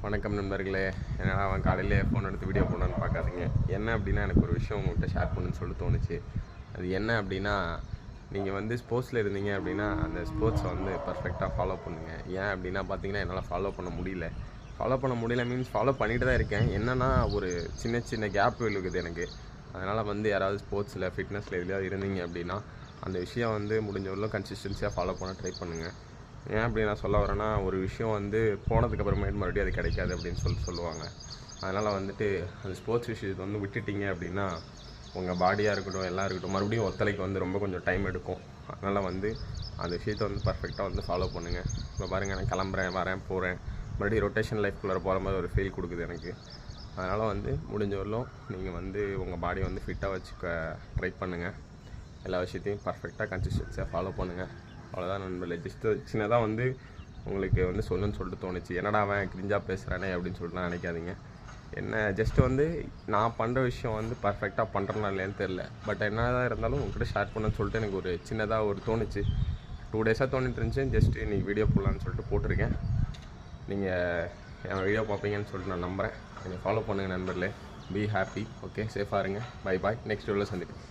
வணக்கம் நண்பர்களே. என்னடா அவன் காலையிலே ஃபோன் எடுத்து வீடியோ போடணுன்னு பார்க்காதீங்க. என்ன அப்படின்னா, எனக்கு ஒரு விஷயம் உங்கள்கிட்ட ஷேர் பண்ணணுன்னு சொல்லி தோணுச்சு. அது என்ன அப்படின்னா, நீங்கள் வந்து ஸ்போர்ட்ஸில் இருந்தீங்க அப்படின்னா அந்த ஸ்போர்ட்ஸை வந்து பர்ஃபெக்டாக ஃபாலோ பண்ணுங்கள். ஏன் அப்படின்னா பார்த்தீங்கன்னா, என்னால் ஃபாலோ பண்ண முடியல. மீன்ஸ் ஃபாலோ பண்ணிட்டு தான் இருக்கேன். என்னென்னா, ஒரு சின்ன சின்ன கேப் விழுகுது எனக்கு. அதனால் வந்து யாராவது ஸ்போர்ட்ஸில் ஃபிட்னஸில் எதுலையாவது இருந்தீங்க அப்படின்னா, அந்த விஷயம் வந்து முடிஞ்சவரைக்கும் கன்சிஸ்டன்சியாக ஃபாலோ பண்ண ட்ரை பண்ணுங்கள். ஏன் அப்படி நான் சொல்ல வரேன்னா, ஒரு விஷயம் வந்து போனதுக்கப்புறமேட்டு மறுபடியும் அது கிடைக்காது அப்படின்னு சொல்லுவாங்க. அதனால் வந்துட்டு அந்த ஸ்போர்ட்ஸ் விஷயத்தை வந்து விட்டுட்டிங்க அப்படின்னா, உங்கள் பாடியாக இருக்கட்டும் எல்லாம் இருக்கட்டும் மறுபடியும் ஒத்துழைக்க வந்து ரொம்ப கொஞ்சம் டைம் எடுக்கும். அதனால் வந்து அந்த விஷயத்தை வந்து பர்ஃபெக்டாக வந்து ஃபாலோ பண்ணுங்கள். இப்போ பாருங்கள், நான் கிளம்புறேன், வரேன், போகிறேன், மறுபடியும் ரொட்டேஷன் லைஃப்குள்ளே போகிற மாதிரி ஒரு ஃபீல் கொடுக்குது எனக்கு. அதனால் வந்து முடிஞ்ச வரலும் நீங்கள் வந்து உங்கள் பாடியை வந்து ஃபிட்டாக வச்சுக்க ட்ரை பண்ணுங்கள். எல்லா விஷயத்தையும் பர்ஃபெக்டாக கன்சிஸ்டன்சியாக ஃபாலோ பண்ணுங்கள். அவ்வளோதான் நண்பர்களே. ஜஸ்ட்டு சின்னதாக வந்து உங்களுக்கு வந்து சொல்லணும்னு சொல்லிட்டு தோணுச்சு. என்னடா அவன் கிரிஞ்சாக பேசுகிறானே அப்படின்னு சொல்லிட்டுலாம் நினைக்காதீங்க. என்ன ஜஸ்ட்டு வந்து நான் பண்ணுற விஷயம் வந்து பர்ஃபெக்டாக பண்ணுறேன்னா இல்லையான்னு தெரில. பட் என்ன தான் இருந்தாலும் உங்கள்கிட்ட ஷேர் பண்ணணும்னு சொல்லிட்டு எனக்கு ஒரு சின்னதாக ஒரு தோணுச்சு. 2 டேஸாக தோணிட்டு இருந்துச்சு. ஜஸ்ட்டு இன்றைக்கி வீடியோ போடலான்னு சொல்லிட்டு போட்டிருக்கேன். நீங்கள் என் வீடியோ பார்ப்பீங்கன்னு சொல்லிட்டு நான் நம்புகிறேன். என்னை ஃபாலோ பண்ணுங்கள் நண்பர்களே. Be happy. ஓகே, சேஃபாக இருங்க. Bye bye. நெக்ஸ்ட் வீடியோவில் சந்திப்போம்.